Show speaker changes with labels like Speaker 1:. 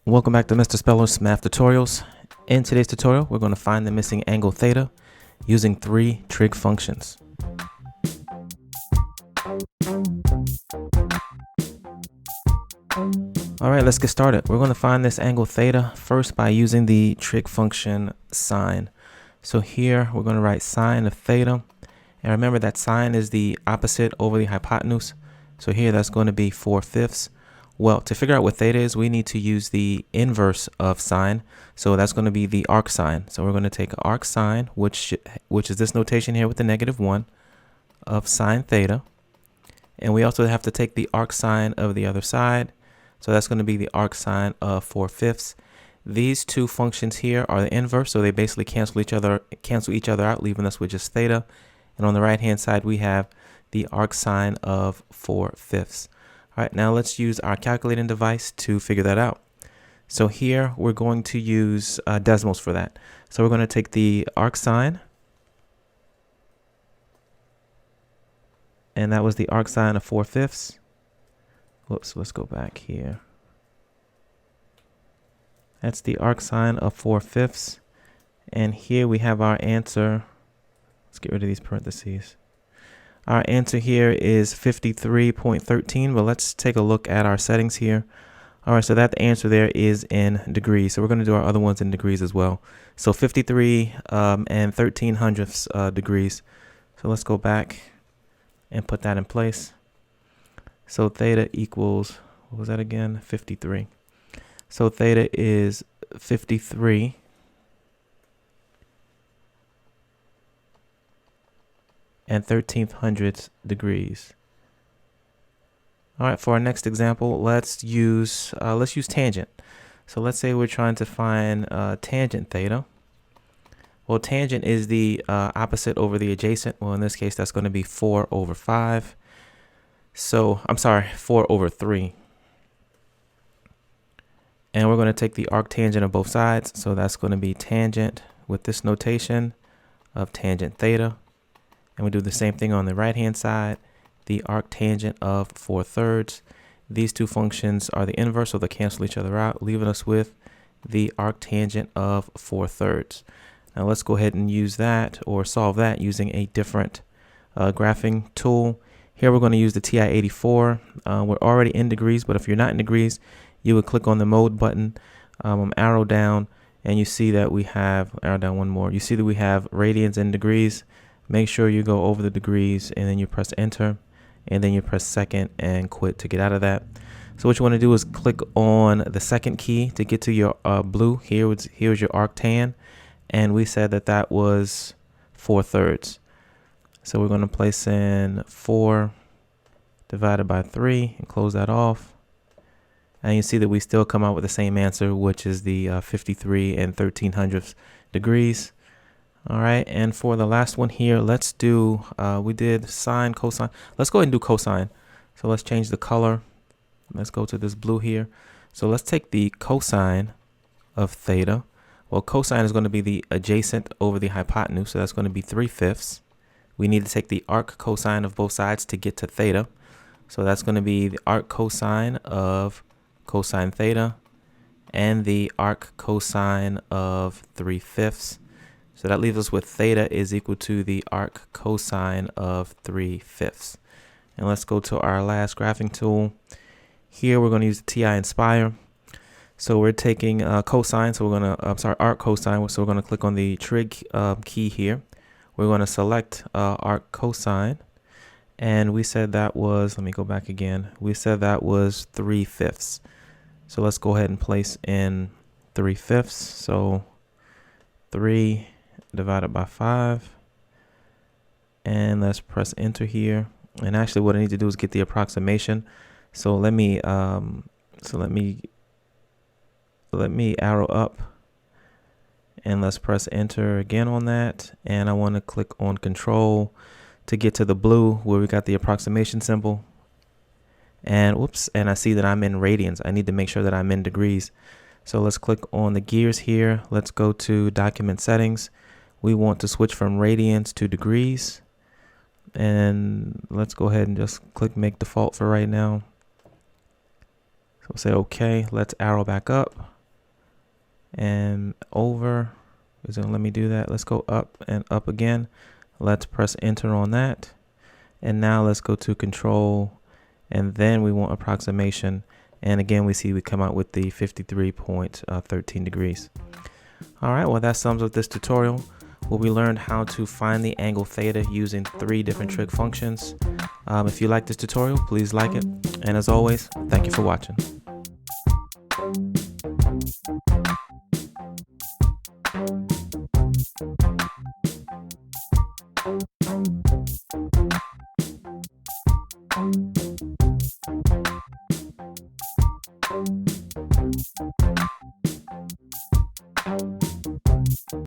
Speaker 1: Welcome back to Mr. Speller's Math Tutorials. In today's tutorial, we're going to find the missing angle theta using three trig functions. Alright, let's get started. We're going to find this angle theta first by using the trig function sine. So here we're going to write sine of theta. And remember that sine is the opposite over the hypotenuse. So here that's going to be 4/5. Well, to figure out what theta is, we need to use the inverse of sine. So that's going to be the arc sine. So we're going to take arc sine, which is this notation here with the -1 of sine theta. And we also have to take the arc sine of the other side. So that's going to be the arc sine of 4/5. These two functions here are the inverse, so they basically cancel each other out, leaving us with just theta. And on the right hand side, we have the arc sine of 4/5. All right, now let's use our calculating device to figure that out. So here we're going to use decimals for that. So we're going to take the arc sine, and that was the arc sine of 4/5. Whoops, let's go back here. That's the arc sine of 4/5. And here we have our answer. Let's get rid of these parentheses. Our answer here is 53.13, but let's take a look at our settings here. All right, so that the answer there is in degrees. So we're going to do our other ones in degrees as well. So 53 and 13/100 degrees. So let's go back and put that in place. So theta equals, what was that again? 53. So theta is 53 and 13/100 degrees. All right, for our next example, let's use tangent. So let's say we're trying to find tangent theta. Well, tangent is the opposite over the adjacent. Well, in this case, that's going to be 4/5. So I'm sorry, 4/3. And we're going to take the arctangent of both sides. So that's going to be tangent with this notation of tangent theta. And we do the same thing on the right-hand side, the arctangent of 4/3. These two functions are the inverse, so they cancel each other out, leaving us with the arctangent of 4/3. Now let's go ahead and use that, or solve that, using a different graphing tool. Here we're going to use the TI-84. We're already in degrees, but if you're not in degrees, you would click on the mode button, arrow down, and you see that we have, arrow down one more, you see that we have radians and degrees. Make sure you go over the degrees and then you press enter, and then you press second and quit to get out of that. So what you want to do is click on the second key to get to your blue. Here's your arctan, and we said that that was 4/3. So we're going to place in 4 divided by 3 and close that off. And you see that we still come out with the same answer, which is the 53 and 13/100 degrees. All right, and for the last one here, let's do, we did sine, cosine. Let's go ahead and do cosine. So let's change the color. Let's go to this blue here. So let's take the cosine of theta. Well, cosine is going to be the adjacent over the hypotenuse, so that's going to be 3/5. We need to take the arc cosine of both sides to get to theta. So that's going to be the arc cosine of cosine theta and the arc cosine of 3/5. So that leaves us with theta is equal to the arc cosine of 3/5. And let's go to our last graphing tool. Here we're going to use the TI Inspire. So we're taking cosine. So we're going to, arc cosine. So we're going to click on the trig key here. We're going to select arc cosine. And we said that was, let me go back again. We said that was 3/5. So let's go ahead and place in 3/5. So 3 divided by 5, and let's press enter here. And actually what I need to do is get the approximation. So let me arrow up, and let's press enter again on that. And I want to click on control to get to the blue where we got the approximation symbol. And whoops, and I see that I'm in radians. I need to make sure that I'm in degrees. So let's click on the gears here. Let's go to document settings. We want to switch from radians to degrees. And let's go ahead and just click make default for right now. So we'll say okay. Let's arrow back up. and over. Is it gonna let me do that? Let's go up and up again. Let's press enter on that. And now let's go to control, and then we want approximation. And again, we see we come out with the 53.13 degrees. All right, well, that sums up this tutorial where we learned how to find the angle theta using 3 different trig functions. If you like this tutorial, please like it. And as always, thank you for watching.